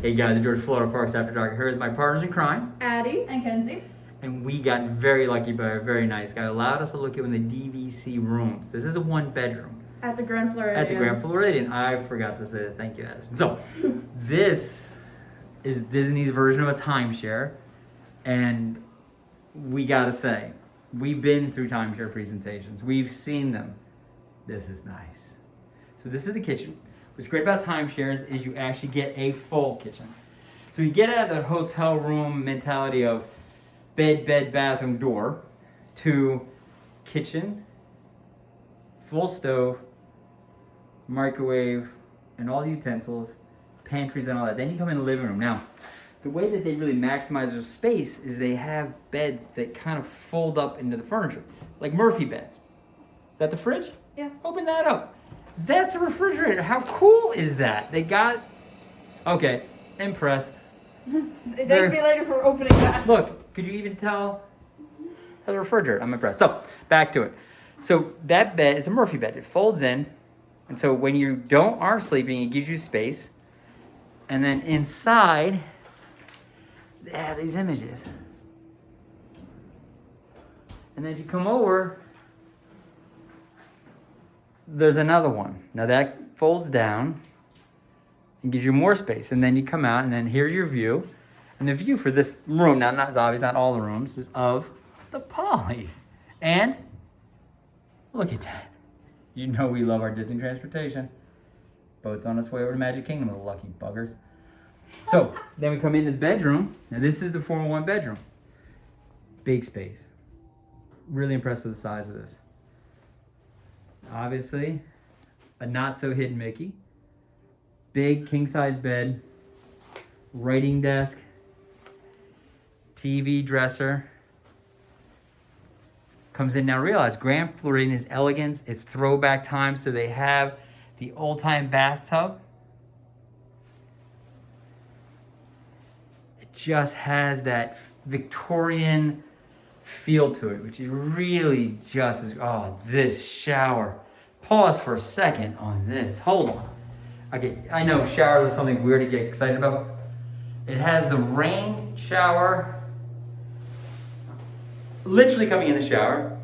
Hey guys, it's George, Florida Parks After Dark. Here with my partners in crime, Addie and Kenzie. and we got very lucky by a very nice guy. Allowed us to look in the DVC rooms. This is a one-bedroom At the Grand Floridian. at the Grand Floridian. I forgot to say that. Thank you, Addison. So, this is Disney's version of a timeshare, and we gotta say, we've been through timeshare presentations. We've seen them. This is nice. So this is the kitchen. What's great about timeshares is you actually get a full kitchen. So you get out of the hotel room mentality of bed, bathroom, door, to kitchen, full stove, microwave, and all the utensils, pantries and all that. Then you come in the living room. Now, the way that they really maximize their space is they have beds that kind of fold up into the furniture, like Murphy beds. Is that the fridge? Yeah. Open that up. That's a refrigerator. How cool is that? They got, okay, impressed. Thank me later for opening that. Look, could you even tell that's a refrigerator? I'm impressed. So, back to it. So, that bed is a Murphy bed. It folds in. And so, when you aren't sleeping, it gives you space. And then inside, they have these images. And then if you come over, there's another one. Now, that folds down and gives you more space. And then you come out, and then here's your view. And the view for this room, now not obvious, not all the rooms, is of the Poly. And look at that. You know we love our Disney transportation. Boat's on its way over to Magic Kingdom, the lucky buggers. So, then we come into the bedroom. Now this is the 4-in-1 bedroom. Big space. Really impressed with the size of this. Obviously, a not so hidden Mickey. Big king-size bed, writing desk, TV dresser. Comes in now. Realize Grand Floridian is elegance. It's throwback time, so they have the old-time bathtub. It just has that Victorian feel to it, which is really just as, oh, this shower. Pause for a second on this. Hold on. Okay, I know showers are something weird to get excited about. It has the rain shower, literally coming in the shower.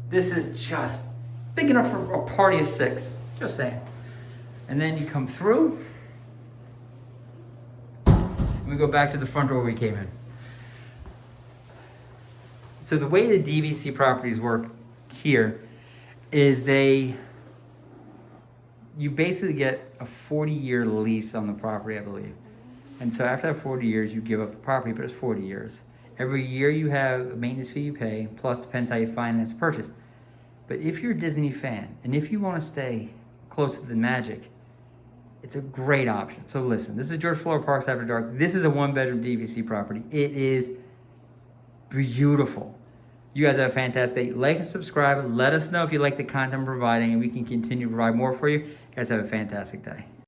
This is just big enough for a party of 6, just saying. And then you come through, and we go back to the front door we came in. So the way the DVC properties work here is you basically get a 40-year lease on the property, I believe. And so after that 40 years, you give up the property, but it's 40 years. Every year you have a maintenance fee you pay, plus depends how you finance the purchase. But if you're a Disney fan, and if you want to stay close to the magic, it's a great option. So listen, this is George, Florida Parks After Dark. This is a 1-bedroom DVC property. It is beautiful. You guys have a fantastic day. Like and subscribe. Let us know if you like the content I'm providing, and we can continue to provide more for you. You guys have a fantastic day.